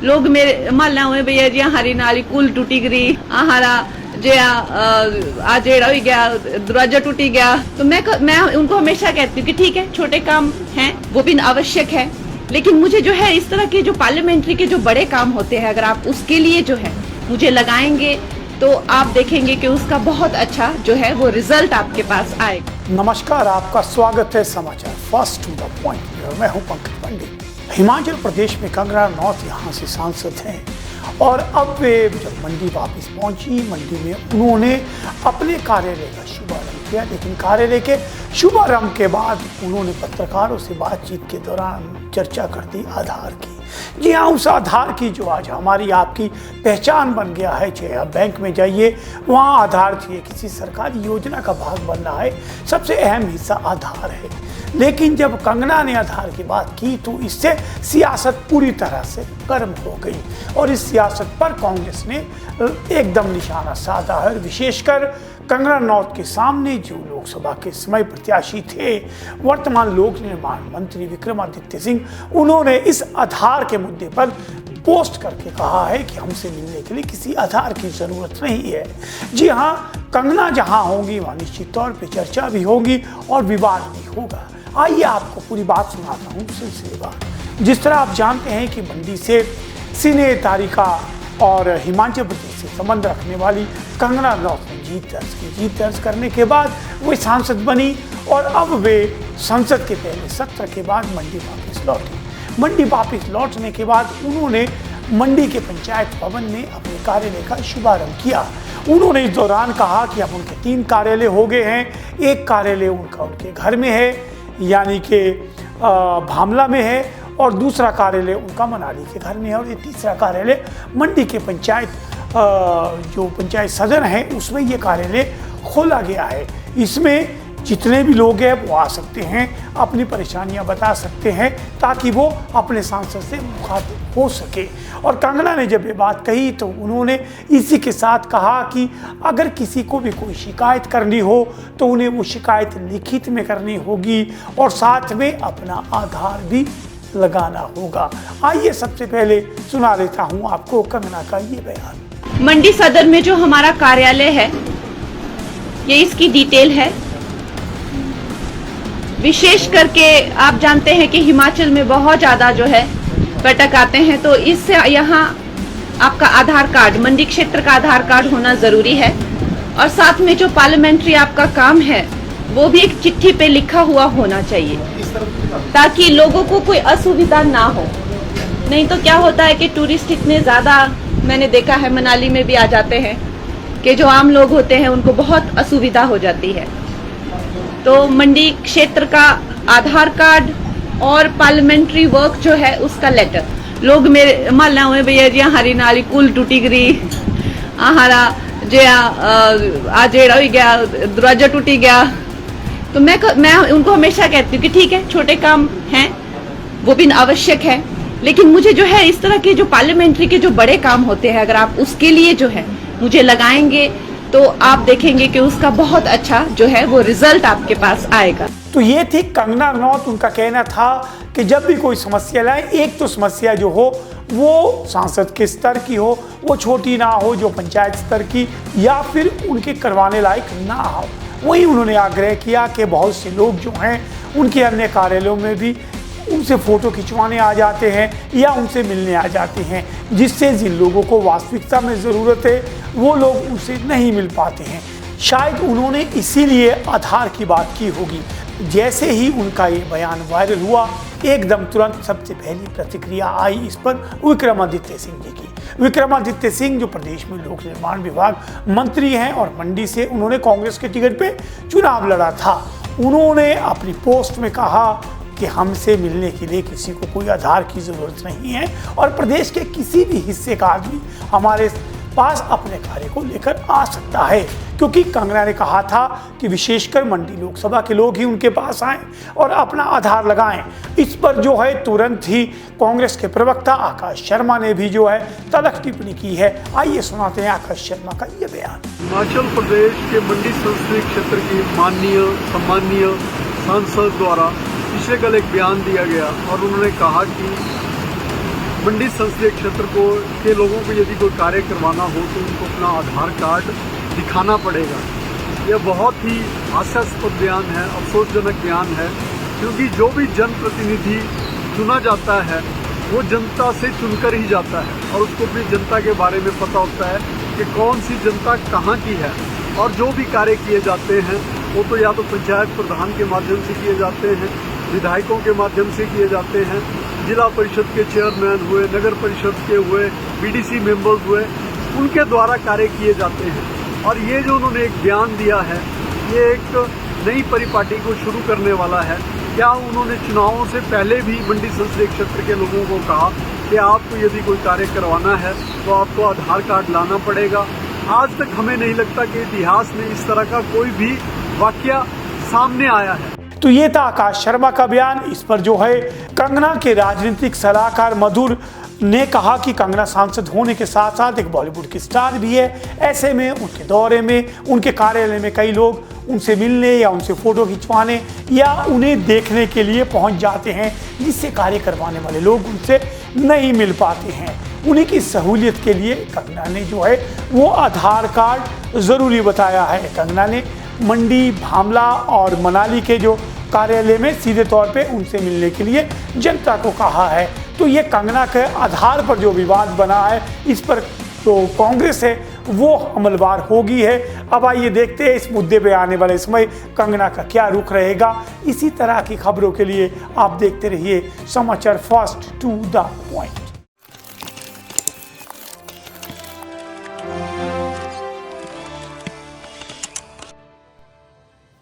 लोग मेरे मालना हुए भैया जी हरी नाली पुल टूटी गई हमारा जो आज हो गया दरवाजा टूटी गया। तो मैं उनको हमेशा कहती हूँ कि ठीक है छोटे काम हैं वो भी आवश्यक है, लेकिन मुझे जो है इस तरह के जो पार्लियामेंट्री के जो बड़े काम होते हैं अगर आप उसके लिए जो है मुझे लगाएंगे तो आप देखेंगे कि उसका बहुत अच्छा जो है वो रिजल्ट आपके पास आएगा। नमस्कार, आपका स्वागत है समाचार फर्स्ट टू द पॉइंट। मैं हूं पंकज पंडित। हिमाचल प्रदेश में कंगना रनौत यहाँ से सांसद हैं और अब वे जब मंडी वापस पहुंची, मंडी में उन्होंने अपने कार्यालय का शुभारंभ किया। लेकिन कार्यालय के शुभारंभ के बाद उन्होंने पत्रकारों से बातचीत के दौरान चर्चा कर दी आधार की। जी हाँ, उस आधार की जो आज हमारी आपकी पहचान बन गया है। चाहे आप बैंक में जाइए वहाँ आधार चाहिए, किसी सरकारी योजना का भाग बन रहा है, सबसे अहम हिस्सा आधार है। लेकिन जब कंगना ने आधार की बात की तो इससे सियासत पूरी तरह से गर्म हो गई और इस सियासत पर कांग्रेस ने एकदम निशाना साधा है। विशेषकर कंगना रनौत के सामने जो लोकसभा के समय प्रत्याशी थे, वर्तमान लोक निर्माण मंत्री विक्रमादित्य सिंह, उन्होंने इस आधार के मुद्दे पर पोस्ट करके कहा है कि हमसे मिलने के लिए किसी आधार की जरूरत नहीं है। जी हाँ, कंगना जहां होंगी वहां निश्चित तौर पे चर्चा भी होगी और विवाद भी होगा। आइए आपको पूरी बात सुनाता हूँ सिलसिलेवार। जिस तरह आप जानते हैं कि मंडी से सिने तारिका और हिमाचल प्रदेश से संबंध रखने वाली कंगना रनौत ने जीत दर्ज की। जीत दर्ज करने के बाद वे सांसद बनी और अब वे संसद के पहले सत्र के बाद मंडी वापस लौटी। मंडी वापस लौटने के बाद उन्होंने मंडी के पंचायत भवन में अपने कार्यालय का शुभारंभ किया। उन्होंने इस दौरान कहा कि अब उनके 3 कार्यालय हो गए हैं। एक कार्यालय उनका उनके घर में है, यानी कि भामला में है, और दूसरा कार्यालय उनका मनाली के घर में है, और ये तीसरा कार्यालय मंडी के पंचायत जो पंचायत सदन है उसमें ये कार्यालय खोला गया है। इसमें जितने भी लोग हैं वो आ सकते हैं, अपनी परेशानियां बता सकते हैं ताकि वो अपने सांसद से मुखातिब हो सके। और कंगना ने जब ये बात कही तो उन्होंने इसी के साथ कहा कि अगर किसी को भी कोई शिकायत करनी हो तो उन्हें वो शिकायत लिखित में करनी होगी और साथ में अपना आधार भी लगाना होगा। आइए सबसे पहले सुना देता हूँ आपको कंगना का ये बयान। मंडी सदर में जो हमारा कार्यालय है ये इसकी डिटेल है। विशेष करके आप जानते हैं कि हिमाचल में बहुत ज़्यादा जो है पर्यटक आते हैं, तो इससे यहाँ आपका आधार कार्ड, मंडी क्षेत्र का आधार कार्ड होना ज़रूरी है। और साथ में जो पार्लियामेंट्री आपका काम है वो भी एक चिट्ठी पे लिखा हुआ होना चाहिए ताकि लोगों को कोई असुविधा ना हो। नहीं तो क्या होता है कि टूरिस्ट इतने ज़्यादा, मैंने देखा है मनाली में भी आ जाते हैं, कि जो आम लोग होते हैं उनको बहुत असुविधा हो जाती है। तो मंडी क्षेत्र का आधार कार्ड और पार्लियामेंट्री वर्क जो है उसका लेटर, लोग मेरे मालना हुए भैया जी हरी नाली पुल टूटी गई हमारा जो आज हो गया दरवाजा टूटी गया। तो मैं उनको हमेशा कहती हूँ कि ठीक है छोटे काम हैं वो भी आवश्यक है, लेकिन मुझे जो है इस तरह के जो पार्लियामेंट्री के जो बड़े काम होते हैं अगर आप उसके लिए जो है मुझे लगाएंगे तो आप देखेंगे कि उसका बहुत अच्छा जो है वो रिजल्ट आपके पास आएगा। तो ये थी कंगना रनौत। उनका कहना था कि जब भी कोई समस्या लाए, एक तो समस्या जो हो वो सांसद के स्तर की हो, वो छोटी ना हो जो पंचायत स्तर की या फिर उनके करवाने लायक ना हो। वही उन्होंने आग्रह किया कि बहुत से लोग जो हैं उनके अन्य कार्यालयों में भी उनसे फ़ोटो खिंचवाने आ जाते हैं या उनसे मिलने आ जाते हैं, जिससे जिन लोगों को वास्तविकता में ज़रूरत है वो लोग उनसे नहीं मिल पाते हैं। शायद उन्होंने इसीलिए आधार की बात की होगी। जैसे ही उनका ये बयान वायरल हुआ, एकदम तुरंत सबसे पहली प्रतिक्रिया आई इस पर विक्रमादित्य सिंह जी की। विक्रमादित्य सिंह जो प्रदेश में लोक निर्माण विभाग मंत्री हैं और मंडी से उन्होंने कांग्रेस के टिकट पे चुनाव लड़ा था। उन्होंने अपनी पोस्ट में कहा कि हमसे मिलने के लिए किसी को कोई आधार की ज़रूरत नहीं है और प्रदेश के किसी भी हिस्से का आदमी हमारे पास अपने कार्य को लेकर आ सकता है, क्योंकि कंगना ने कहा था कि विशेषकर मंडी लोकसभा के लोग ही उनके पास आएं और अपना आधार लगाएं। इस पर जो है तुरंत ही कांग्रेस के प्रवक्ता आकाश शर्मा ने भी जो है तल्ख टिप्पणी की है। आइए सुनाते हैं आकाश शर्मा का ये बयान। हिमाचल प्रदेश के मंडी संसदीय क्षेत्र की माननीय सम्माननीय सांसद द्वारा पिछले कल एक बयान दिया गया और उन्होंने कहा कि मंडी संसदीय क्षेत्र के लोगों को यदि कोई कार्य करवाना हो तो उनको अपना आधार कार्ड दिखाना पड़ेगा। यह बहुत ही हास्यास्पद बयान है, अफसोसजनक बयान है, क्योंकि जो भी जनप्रतिनिधि चुना जाता है वो जनता से चुनकर ही जाता है और उसको अपनी जनता के बारे में पता होता है कि कौन सी जनता कहाँ की है। और जो भी कार्य किए जाते हैं वो तो या तो पंचायत प्रधान के माध्यम से किए जाते हैं, विधायकों के माध्यम से किए जाते हैं, जिला परिषद के चेयरमैन हुए, नगर परिषद के हुए, बीडीसी मेंबर्स हुए, उनके द्वारा कार्य किए जाते हैं। और ये जो उन्होंने एक बयान दिया है ये एक नई परिपाटी को शुरू करने वाला है। क्या उन्होंने चुनावों से पहले भी मंडी संसदीय क्षेत्र के लोगों को कहा कि आपको यदि कोई कार्य करवाना है तो आपको आधार कार्ड लाना पड़ेगा? आज तक हमें नहीं लगता कि इतिहास में इस तरह का कोई भी वाकया सामने आया है। तो ये था आकाश शर्मा का बयान। इस पर जो है कंगना के राजनीतिक सलाहकार मधुर ने कहा कि कंगना सांसद होने के साथ साथ एक बॉलीवुड की स्टार भी है। ऐसे में उनके दौरे में, उनके कार्यालय में कई लोग उनसे मिलने या उनसे फोटो खिंचवाने या उन्हें देखने के लिए पहुंच जाते हैं, जिससे कार्य करवाने वाले लोग उनसे नहीं मिल पाते हैं। उन्हीं की सहूलियत के लिए कंगना ने जो है वो आधार कार्ड ज़रूरी बताया है। कंगना ने मंडी, भामला और मनाली के जो कार्यालय में सीधे तौर पे उनसे मिलने के लिए जनता को कहा है। तो ये कंगना के आधार पर जो विवाद बना है, इस पर तो कांग्रेस है वो हमलवार होगी है। अब आइए देखते हैं इस मुद्दे पे आने वाले समय कंगना का क्या रुख रहेगा। इसी तरह की खबरों के लिए आप देखते रहिए समाचार फर्स्ट टू द पॉइंट।